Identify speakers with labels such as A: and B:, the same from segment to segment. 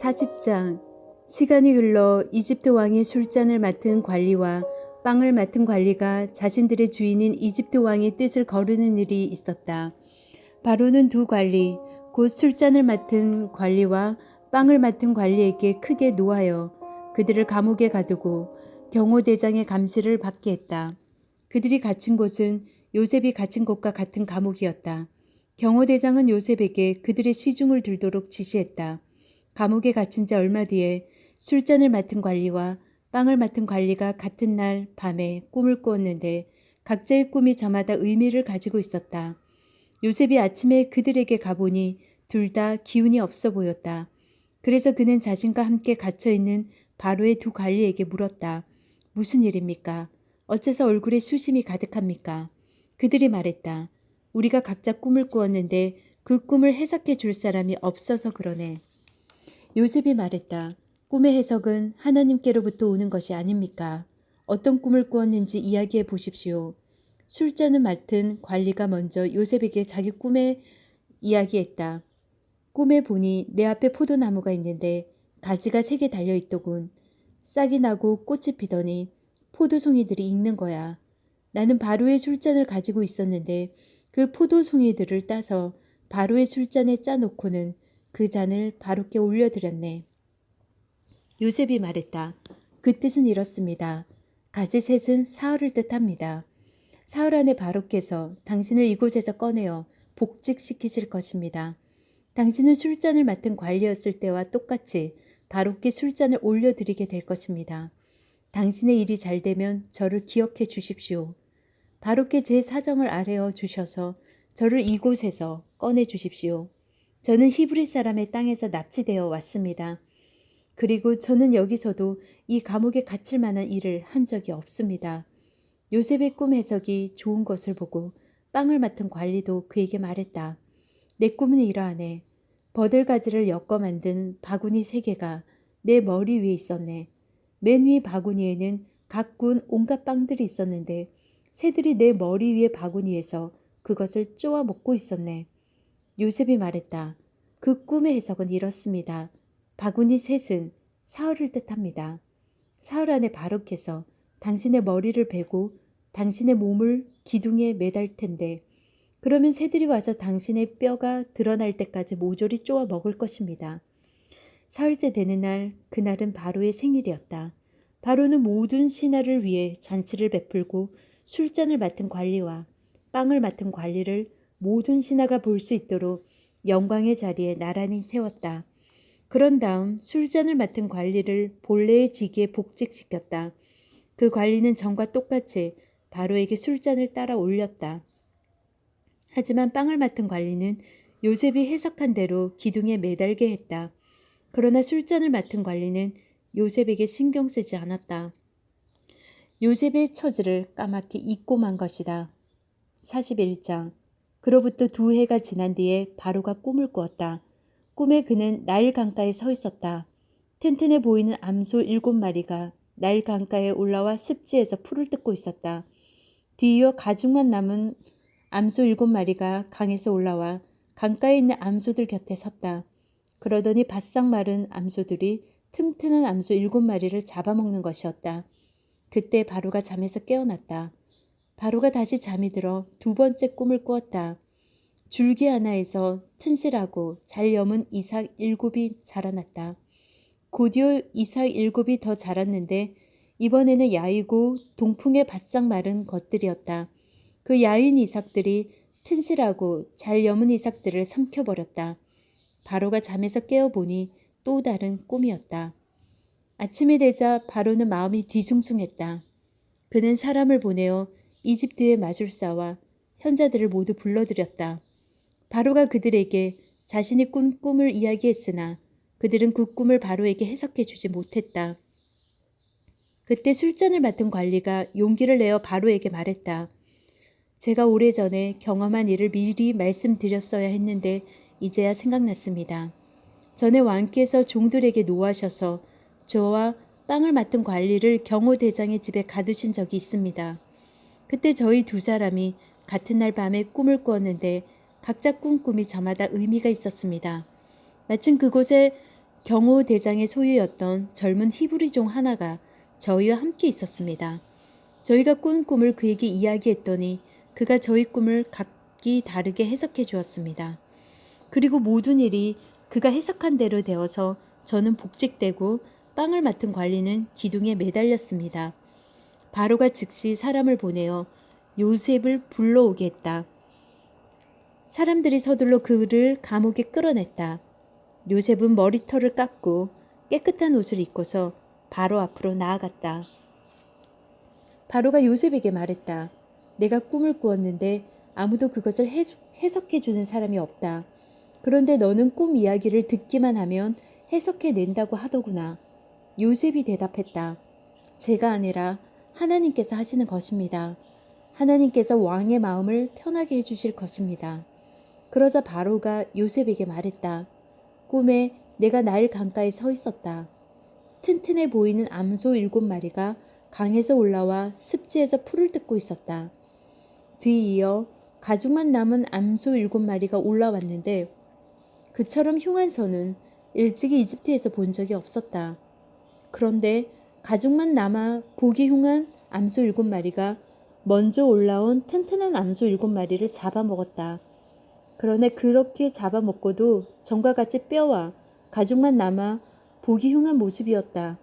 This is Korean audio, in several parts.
A: 40장. 시간이 흘러 이집트 왕의 술잔을 맡은 관리와 빵을 맡은 관리가 자신들의 주인인 이집트 왕의 뜻을 거르는 일이 있었다. 바로는 두 관리, 곧 술잔을 맡은 관리와 빵을 맡은 관리에게 크게 노하여 그들을 감옥에 가두고 경호대장의 감시를 받게 했다. 그들이 갇힌 곳은 요셉이 갇힌 곳과 같은 감옥이었다. 경호대장은 요셉에게 그들의 시중을 들도록 지시했다. 감옥에 갇힌 지 얼마 뒤에 술잔을 맡은 관리와 빵을 맡은 관리가 같은 날 밤에 꿈을 꾸었는데 각자의 꿈이 저마다 의미를 가지고 있었다. 요셉이 아침에 그들에게 가보니 둘 다 기운이 없어 보였다. 그래서 그는 자신과 함께 갇혀있는 바로의 두 관리에게 물었다. 무슨 일입니까? 어째서 얼굴에 수심이 가득합니까? 그들이 말했다. 우리가 각자 꿈을 꾸었는데 그 꿈을 해석해 줄 사람이 없어서 그러네. 요셉이 말했다. 꿈의 해석은 하나님께로부터 오는 것이 아닙니까? 어떤 꿈을 꾸었는지 이야기해 보십시오. 술잔을 맡은 관리가 먼저 요셉에게 자기 꿈에 이야기했다. 꿈에 보니 내 앞에 포도나무가 있는데 가지가 3개 달려있더군. 싹이 나고 꽃이 피더니 포도송이들이 익는 거야. 나는 바로의 술잔을 가지고 있었는데 그 포도송이들을 따서 바로의 술잔에 짜놓고는 그 잔을 바로께 올려드렸네. 요셉이 말했다. 그 뜻은 이렇습니다. 가지 셋은 사흘을 뜻합니다. 사흘 안에 바로께서 당신을 이곳에서 꺼내어 복직시키실 것입니다. 당신은 술잔을 맡은 관리였을 때와 똑같이 바로께 술잔을 올려드리게 될 것입니다. 당신의 일이 잘 되면 저를 기억해 주십시오. 바로께 제 사정을 아뢰어 주셔서 저를 이곳에서 꺼내 주십시오. 저는 히브리 사람의 땅에서 납치되어 왔습니다. 그리고 저는 여기서도 이 감옥에 갇힐 만한 일을 한 적이 없습니다. 요셉의 꿈 해석이 좋은 것을 보고 빵을 맡은 관리도 그에게 말했다. 내 꿈은 이러하네. 버들가지를 엮어 만든 바구니 3개가 내 머리 위에 있었네. 맨 위 바구니에는 각 구운 온갖 빵들이 있었는데 새들이 내 머리 위의 바구니에서 그것을 쪼아 먹고 있었네. 요셉이 말했다. 그 꿈의 해석은 이렇습니다. 바구니 셋은 사흘을 뜻합니다. 사흘 안에 바로께서 당신의 머리를 베고 당신의 몸을 기둥에 매달 텐데 그러면 새들이 와서 당신의 뼈가 드러날 때까지 모조리 쪼아 먹을 것입니다. 사흘째 되는 날, 그날은 바로의 생일이었다. 바로는 모든 신하를 위해 잔치를 베풀고 술잔을 맡은 관리와 빵을 맡은 관리를 모든 신하가 볼 수 있도록 영광의 자리에 나란히 세웠다. 그런 다음 술잔을 맡은 관리를 본래의 직위에 복직시켰다. 그 관리는 전과 똑같이 바로에게 술잔을 따라 올렸다. 하지만 빵을 맡은 관리는 요셉이 해석한 대로 기둥에 매달게 했다. 그러나 술잔을 맡은 관리는 요셉에게 신경 쓰지 않았다. 요셉의 처지를 까맣게 잊고 만 것이다. 41장. 그로부터 2해가 지난 뒤에 바로가 꿈을 꾸었다. 꿈에 그는 나일 강가에 서 있었다. 튼튼해 보이는 암소 7마리가 나일 강가에 올라와 습지에서 풀을 뜯고 있었다. 뒤이어 가죽만 남은 암소 7마리가 강에서 올라와 강가에 있는 암소들 곁에 섰다. 그러더니 바싹 마른 암소들이 튼튼한 암소 7마리를 잡아먹는 것이었다. 그때 바로가 잠에서 깨어났다. 바로가 다시 잠이 들어 2번째 꿈을 꾸었다. 줄기 하나에서 튼실하고 잘 여문 이삭 7이 자라났다. 곧이어 이삭 7이 더 자랐는데 이번에는 야이고 동풍에 바싹 마른 것들이었다. 그 야윈 이삭들이 튼실하고 잘 여문 이삭들을 삼켜버렸다. 바로가 잠에서 깨어보니 또 다른 꿈이었다. 아침이 되자 바로는 마음이 뒤숭숭했다. 그는 사람을 보내어 이집트의 마술사와 현자들을 모두 불러들였다. 바로가 그들에게 자신이 꾼 꿈을 이야기했으나 그들은 그 꿈을 바로에게 해석해 주지 못했다. 그때 술잔을 맡은 관리가 용기를 내어 바로에게 말했다. 제가 오래전에 경험한 일을 미리 말씀드렸어야 했는데 이제야 생각났습니다. 전에 왕께서 종들에게 노하셔서 저와 빵을 맡은 관리를 경호대장의 집에 가두신 적이 있습니다. 그때 저희 2사람이 같은 날 밤에 꿈을 꾸었는데 각자 꾼 꿈이 저마다 의미가 있었습니다. 마침 그곳에 경호 대장의 소유였던 젊은 히브리 종 하나가 저희와 함께 있었습니다. 저희가 꾼 꿈을 그에게 이야기했더니 그가 저희 꿈을 각기 다르게 해석해 주었습니다. 그리고 모든 일이 그가 해석한 대로 되어서 저는 복직되고 빵을 맡은 관리는 기둥에 매달렸습니다. 바로가 즉시 사람을 보내어 요셉을 불러오게 했다. 사람들이 서둘러 그를 감옥에 끌어냈다. 요셉은 머리털을 깎고 깨끗한 옷을 입고서 바로 앞으로 나아갔다. 바로가 요셉에게 말했다. 내가 꿈을 꾸었는데 아무도 그것을 해석해 주는 사람이 없다. 그런데 너는 꿈 이야기를 듣기만 하면 해석해 낸다고 하더구나. 요셉이 대답했다. 제가 아니라 하나님께서 하시는 것입니다. 하나님께서 왕의 마음을 편하게 해주실 것입니다. 그러자 바로가 요셉에게 말했다. 꿈에 내가 나일 강가에 서 있었다. 튼튼해 보이는 암소 7마리가 강에서 올라와 습지에서 풀을 뜯고 있었다. 뒤이어 가죽만 남은 암소 7마리가 올라왔는데 그처럼 흉한 소는 일찍이 이집트에서 본 적이 없었다. 그런데 가죽만 남아 보기 흉한 암소 7마리가 먼저 올라온 튼튼한 암소 7마리를 잡아먹었다. 그러나 그렇게 잡아먹고도 전과 같이 뼈와 가죽만 남아 보기 흉한 모습이었다.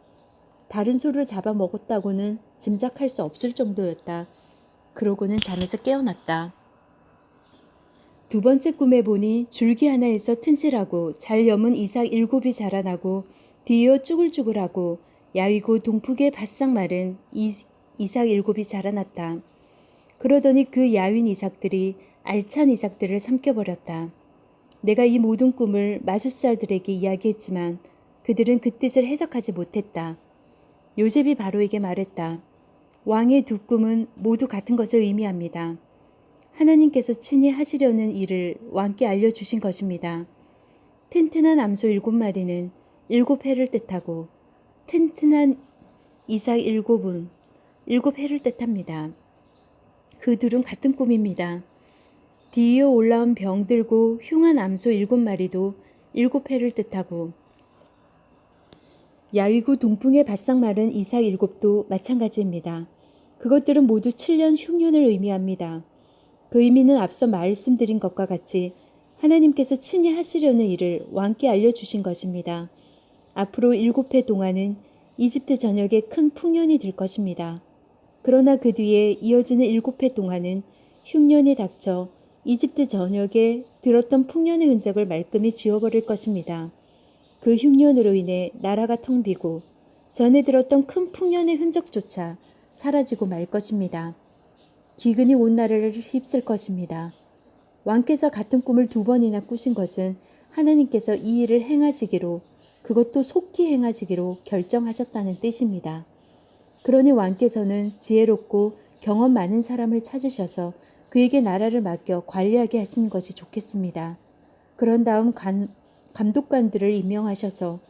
A: 다른 소를 잡아먹었다고는 짐작할 수 없을 정도였다. 그러고는 잠에서 깨어났다. 두 번째 꿈에 보니 줄기 하나에서 튼실하고 잘 여문 이삭 7이 자라나고 뒤이어 쭈글쭈글하고 야위고 동풍에 바싹 마른 이삭 7이 자라났다. 그러더니 그 야윈 이삭들이 알찬 이삭들을 삼켜버렸다. 내가 이 모든 꿈을 마숫살들에게 이야기했지만 그들은 그 뜻을 해석하지 못했다. 요셉이 바로에게 말했다. 왕의 두 꿈은 모두 같은 것을 의미합니다. 하나님께서 친히 하시려는 일을 왕께 알려주신 것입니다. 튼튼한 암소 7마리는 7해를 뜻하고 튼튼한 이삭 7은 7해를 뜻합니다. 그 둘은 같은 꿈입니다. 뒤이어 올라온 병들고 흉한 암소 7마리도 7해를 뜻하고 야위고 동풍에 바싹 마른 이삭 7도 마찬가지입니다. 그것들은 모두 7년 흉년을 의미합니다. 그 의미는 앞서 말씀드린 것과 같이 하나님께서 친히 하시려는 일을 왕께 알려주신 것입니다. 앞으로 7해 동안은 이집트 전역에 큰 풍년이 될 것입니다. 그러나 그 뒤에 이어지는 7해 동안은 흉년이 닥쳐 이집트 전역에 들었던 풍년의 흔적을 말끔히 지워버릴 것입니다. 그 흉년으로 인해 나라가 텅 비고 전에 들었던 큰 풍년의 흔적조차 사라지고 말 것입니다. 기근이 온 나라를 휩쓸 것입니다. 왕께서 같은 꿈을 2번이나 꾸신 것은 하나님께서 이 일을 행하시기로 그것도 속히 행하시기로 결정하셨다는 뜻입니다. 그러니 왕께서는 지혜롭고 경험 많은 사람을 찾으셔서 그에게 나라를 맡겨 관리하게 하시는 것이 좋겠습니다. 그런 다음 감독관들을 임명하셔서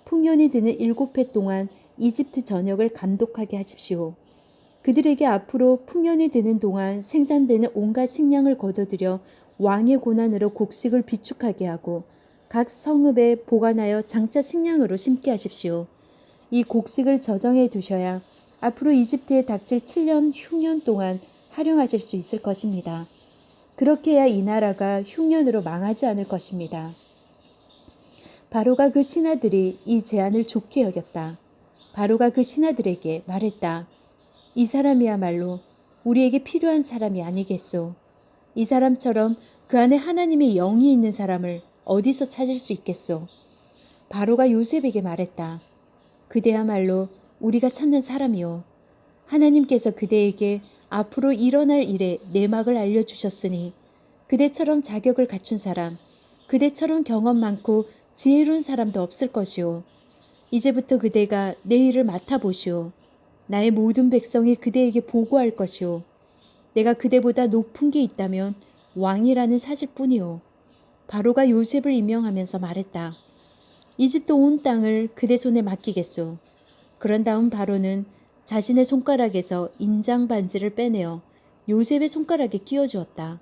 A: 풍년이 드는 7해 동안 이집트 전역을 감독하게 하십시오. 그들에게 앞으로 풍년이 드는 동안 생산되는 온갖 식량을 거둬들여 왕의 고난으로 곡식을 비축하게 하고 각 성읍에 보관하여 장차 식량으로 심게 하십시오. 이 곡식을 저장해 두셔야 앞으로 이집트에 닥칠 7년 흉년 동안 활용하실 수 있을 것입니다. 그렇게 해야 이 나라가 흉년으로 망하지 않을 것입니다. 바로가 그 신하들이 이 제안을 좋게 여겼다. 바로가 그 신하들에게 말했다. 이 사람이야말로 우리에게 필요한 사람이 아니겠소. 이 사람처럼 그 안에 하나님의 영이 있는 사람을 어디서 찾을 수 있겠소. 바로가 요셉에게 말했다. 그대야말로 우리가 찾는 사람이요. 하나님께서 그대에게 앞으로 일어날 일의 내막을 알려주셨으니 그대처럼 자격을 갖춘 사람, 그대처럼 경험 많고 지혜로운 사람도 없을 것이오. 이제부터 그대가 내 일을 맡아보시오. 나의 모든 백성이 그대에게 보고할 것이오. 내가 그대보다 높은 게 있다면 왕이라는 사실뿐이오. 바로가 요셉을 임명하면서 말했다. 이집트 온 땅을 그대 손에 맡기겠소. 그런 다음 바로는 자신의 손가락에서 인장 반지를 빼내어 요셉의 손가락에 끼워주었다.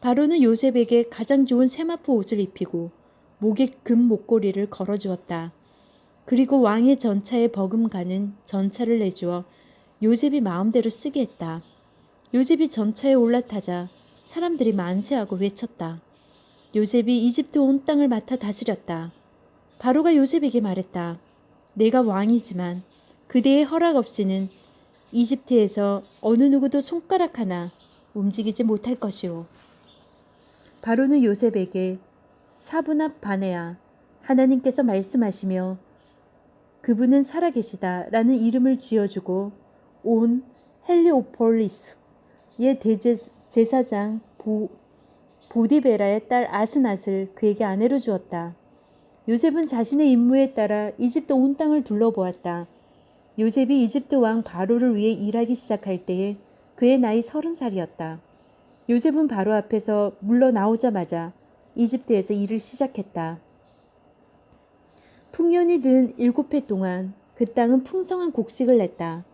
A: 바로는 요셉에게 가장 좋은 세마포 옷을 입히고 목에 금 목걸이를 걸어주었다. 그리고 왕의 전차에 버금가는 전차를 내주어 요셉이 마음대로 쓰게 했다. 요셉이 전차에 올라타자 사람들이 만세하고 외쳤다. 요셉이 이집트 온 땅을 맡아 다스렸다. 바로가 요셉에게 말했다. 내가 왕이지만 그대의 허락 없이는 이집트에서 어느 누구도 손가락 하나 움직이지 못할 것이오. 바로는 요셉에게 사브납 바네아, 하나님께서 말씀하시며 그분은 살아계시다 라는 이름을 지어주고 온 헬리오폴리스의 대제사장 보디베라의 딸 아스낫을 그에게 아내로 주었다. 요셉은 자신의 임무에 따라 이집트 온 땅을 둘러보았다. 요셉이 이집트 왕 바로를 위해 일하기 시작할 때에 그의 나이 30살이었다. 요셉은 바로 앞에서 물러나오자마자 이집트에서 일을 시작했다. 풍년이 든 7해 동안 그 땅은 풍성한 곡식을 냈다.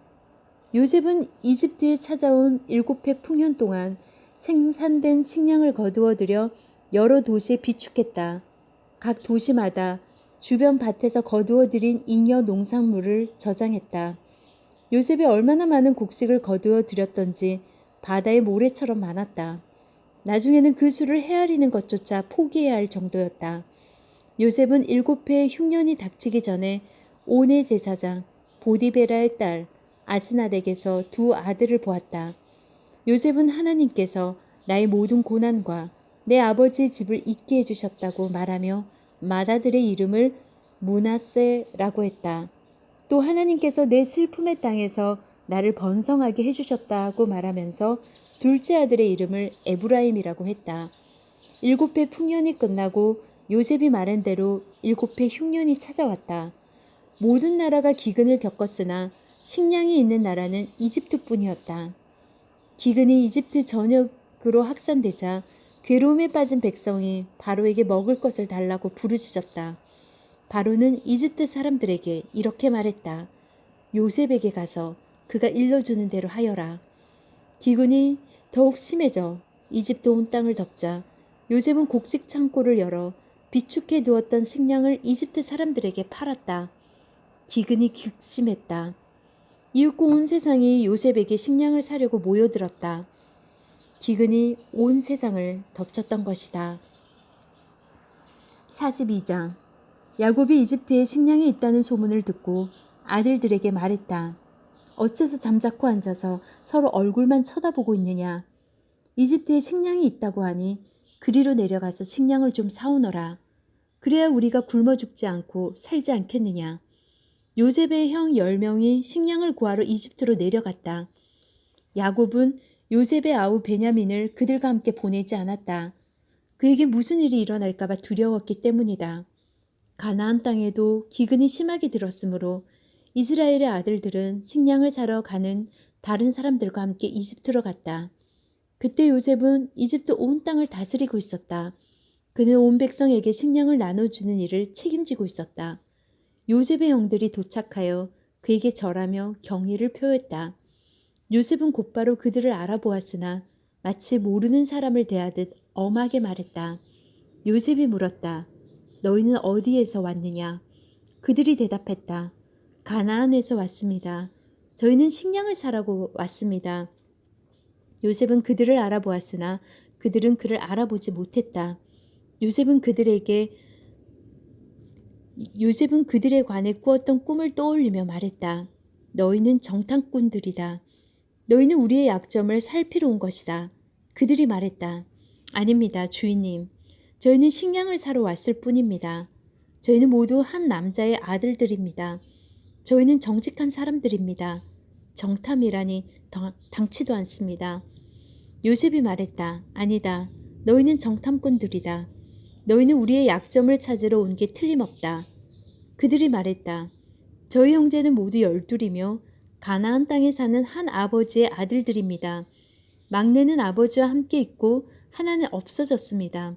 A: 요셉은 이집트에 찾아온 7해 풍년 동안 생산된 식량을 거두어 들여 여러 도시에 비축했다. 각 도시마다 주변 밭에서 거두어 들인 잉여 농산물을 저장했다. 요셉이 얼마나 많은 곡식을 거두어 들였던지 바다의 모래처럼 많았다. 나중에는 그 수를 헤아리는 것조차 포기해야 할 정도였다. 요셉은 7해 흉년이 닥치기 전에 온의 제사장 보디베라의 딸 아스낫에게서 2 아들을 보았다. 요셉은 하나님께서 나의 모든 고난과 내 아버지의 집을 잊게 해주셨다고 말하며 맏아들의 이름을 므낫세라고 했다. 또 하나님께서 내 슬픔의 땅에서 나를 번성하게 해주셨다고 말하면서 둘째 아들의 이름을 에브라임이라고 했다. 7해 풍년이 끝나고 요셉이 말한 대로 7해 흉년이 찾아왔다. 모든 나라가 기근을 겪었으나 식량이 있는 나라는 이집트뿐이었다. 기근이 이집트 전역으로 확산되자 괴로움에 빠진 백성이 바로에게 먹을 것을 달라고 부르짖었다. 바로는 이집트 사람들에게 이렇게 말했다. 요셉에게 가서 그가 일러주는 대로 하여라. 기근이 더욱 심해져 이집트 온 땅을 덮자 요셉은 곡식 창고를 열어 비축해 두었던 식량을 이집트 사람들에게 팔았다. 기근이 극심했다. 이윽고 온 세상이 요셉에게 식량을 사려고 모여들었다. 기근이 온 세상을 덮쳤던 것이다. 42장 야곱이 이집트에 식량이 있다는 소문을 듣고 아들들에게 말했다. 어째서 잠자코 앉아서 서로 얼굴만 쳐다보고 있느냐. 이집트에 식량이 있다고 하니 그리로 내려가서 식량을 좀 사오너라. 그래야 우리가 굶어 죽지 않고 살지 않겠느냐. 요셉의 형 10명이 식량을 구하러 이집트로 내려갔다. 야곱은 요셉의 아우 베냐민을 그들과 함께 보내지 않았다. 그에게 무슨 일이 일어날까 봐 두려웠기 때문이다. 가나안 땅에도 기근이 심하게 들었으므로 이스라엘의 아들들은 식량을 사러 가는 다른 사람들과 함께 이집트로 갔다. 그때 요셉은 이집트 온 땅을 다스리고 있었다. 그는 온 백성에게 식량을 나눠주는 일을 책임지고 있었다. 요셉의 형들이 도착하여 그에게 절하며 경의를 표했다. 요셉은 곧바로 그들을 알아보았으나 마치 모르는 사람을 대하듯 엄하게 말했다. 요셉이 물었다. 너희는 어디에서 왔느냐? 그들이 대답했다. 가나안에서 왔습니다. 저희는 식량을 사라고 왔습니다. 요셉은 그들을 알아보았으나 그들은 그를 알아보지 못했다. 요셉은 그들에 관해 꾸었던 꿈을 떠올리며 말했다. 너희는 정탐꾼들이다. 너희는 우리의 약점을 살피러 온 것이다. 그들이 말했다. 아닙니다, 주인님. 저희는 식량을 사러 왔을 뿐입니다. 저희는 모두 한 남자의 아들들입니다. 저희는 정직한 사람들입니다. 정탐이라니 당치도 않습니다. 요셉이 말했다. 아니다. 너희는 정탐꾼들이다. 너희는 우리의 약점을 찾으러 온 게 틀림없다. 그들이 말했다. 저희 형제는 모두 12이며 가나안 땅에 사는 한 아버지의 아들들입니다. 막내는 아버지와 함께 있고 하나는 없어졌습니다.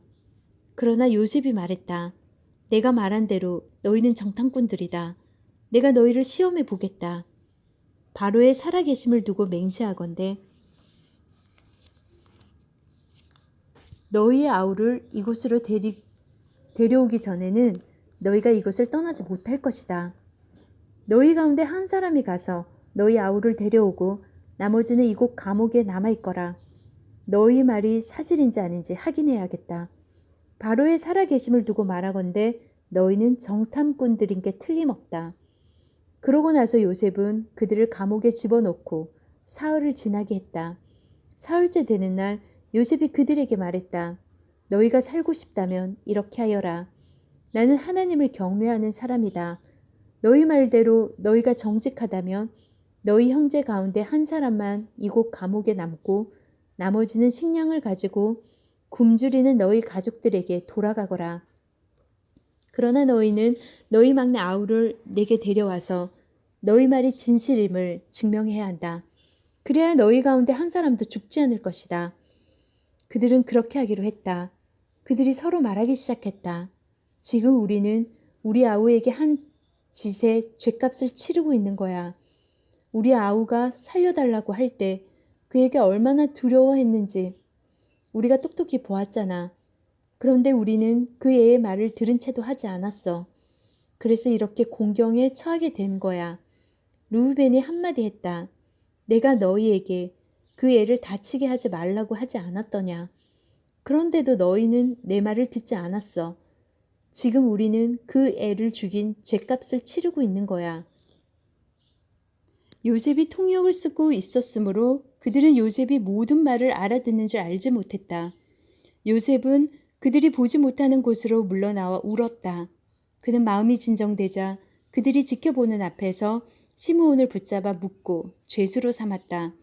A: 그러나 요셉이 말했다. 내가 말한 대로 너희는 정탐꾼들이다. 내가 너희를 시험해 보겠다. 바로의 살아계심을 두고 맹세하건대 너희의 아우를 이곳으로 데려오기 전에는 너희가 이것을 떠나지 못할 것이다. 너희 가운데 한 사람이 가서 너희 아우를 데려오고 나머지는 이곳 감옥에 남아있거라. 너희 말이 사실인지 아닌지 확인해야겠다. 바로의 살아계심을 두고 말하건대 너희는 정탐꾼들인 게 틀림없다. 그러고 나서 요셉은 그들을 감옥에 집어넣고 사흘을 지나게 했다. 사흘째 되는 날 요셉이 그들에게 말했다. 너희가 살고 싶다면 이렇게 하여라. 나는 하나님을 경외하는 사람이다. 너희 말대로 너희가 정직하다면 너희 형제 가운데 한 사람만 이곳 감옥에 남고 나머지는 식량을 가지고 굶주리는 너희 가족들에게 돌아가거라. 그러나 너희는 너희 막내 아우를 내게 데려와서 너희 말이 진실임을 증명해야 한다. 그래야 너희 가운데 한 사람도 죽지 않을 것이다. 그들은 그렇게 하기로 했다. 그들이 서로 말하기 시작했다. 지금 우리는 우리 아우에게 한 짓의 죗값을 치르고 있는 거야. 우리 아우가 살려달라고 할 때 그에게 얼마나 두려워했는지 우리가 똑똑히 보았잖아. 그런데 우리는 그 애의 말을 들은 채도 하지 않았어. 그래서 이렇게 공경에 처하게 된 거야. 르우벤이 한마디 했다. 내가 너희에게 그 애를 다치게 하지 말라고 하지 않았더냐. 그런데도 너희는 내 말을 듣지 않았어. 지금 우리는 그 애를 죽인 죗값을 치르고 있는 거야. 요셉이 통역을 쓰고 있었으므로 그들은 요셉이 모든 말을 알아듣는 줄 알지 못했다. 요셉은 그들이 보지 못하는 곳으로 물러나와 울었다. 그는 마음이 진정되자 그들이 지켜보는 앞에서 시므온을 붙잡아 묶고 죄수로 삼았다.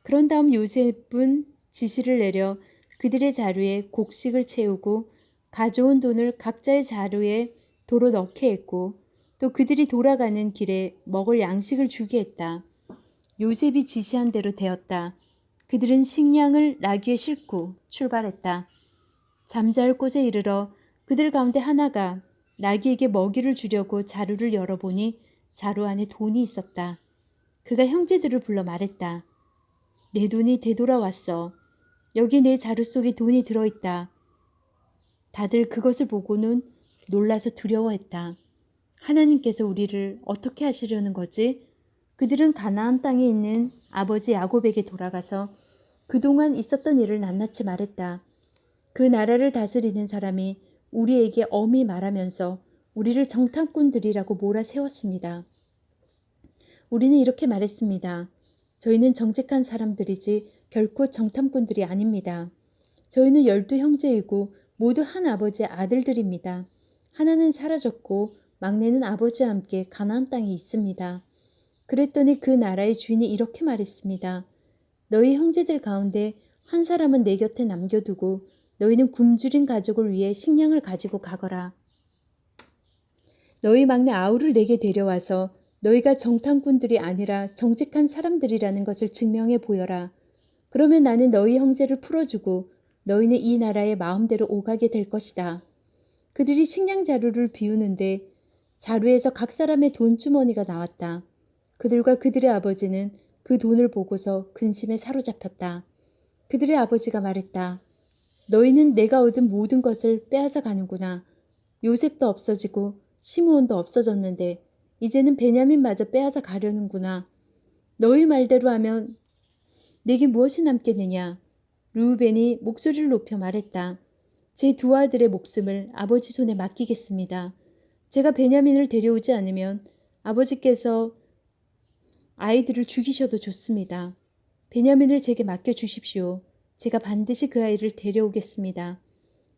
A: 그런 다음 요셉은 지시를 내려 그들의 자루에 곡식을 채우고 가져온 돈을 각자의 자루에 도로 넣게 했고 또 그들이 돌아가는 길에 먹을 양식을 주게 했다. 요셉이 지시한 대로 되었다. 그들은 식량을 나귀에 싣고 출발했다. 잠잘 곳에 이르러 그들 가운데 하나가 나귀에게 먹이를 주려고 자루를 열어보니 자루 안에 돈이 있었다. 그가 형제들을 불러 말했다. 내 돈이 되돌아왔어. 여기 내 자루 속에 돈이 들어있다. 다들 그것을 보고는 놀라서 두려워했다. 하나님께서 우리를 어떻게 하시려는 거지? 그들은 가나안 땅에 있는 아버지 야곱에게 돌아가서 그동안 있었던 일을 낱낱이 말했다. 그 나라를 다스리는 사람이 우리에게 엄히 말하면서 우리를 정탐꾼들이라고 몰아세웠습니다. 우리는 이렇게 말했습니다. 저희는 정직한 사람들이지 결코 정탐꾼들이 아닙니다. 저희는 12 형제이고 모두 한 아버지의 아들들입니다. 하나는 사라졌고 막내는 아버지와 함께 가나안 땅에 있습니다. 그랬더니 그 나라의 주인이 이렇게 말했습니다. 너희 형제들 가운데 한 사람은 내 곁에 남겨두고 너희는 굶주린 가족을 위해 식량을 가지고 가거라. 너희 막내 아우를 내게 데려와서 너희가 정탐꾼들이 아니라 정직한 사람들이라는 것을 증명해 보여라. 그러면 나는 너희 형제를 풀어주고 너희는 이 나라에 마음대로 오가게 될 것이다. 그들이 식량 자루를 비우는데 자루에서 각 사람의 돈주머니가 나왔다. 그들과 그들의 아버지는 그 돈을 보고서 근심에 사로잡혔다. 그들의 아버지가 말했다. 너희는 내가 얻은 모든 것을 빼앗아 가는구나. 요셉도 없어지고 시므온도 없어졌는데 이제는 베냐민마저 빼앗아 가려는구나. 너희 말대로 하면 내게 무엇이 남겠느냐. 르우벤이 목소리를 높여 말했다. 제 두 아들의 목숨을 아버지 손에 맡기겠습니다. 제가 베냐민을 데려오지 않으면 아버지께서 아이들을 죽이셔도 좋습니다. 베냐민을 제게 맡겨주십시오. 제가 반드시 그 아이를 데려오겠습니다.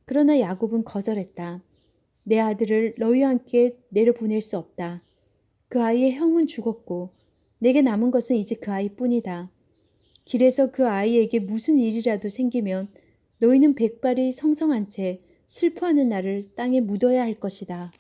A: 그러나 야곱은 거절했다. 내 아들을 너희와 함께 내려보낼 수 없다. 그 아이의 형은 죽었고 내게 남은 것은 이제 그 아이뿐이다. 길에서 그 아이에게 무슨 일이라도 생기면 너희는 백발이 성성한 채 슬퍼하는 날을 땅에 묻어야 할 것이다.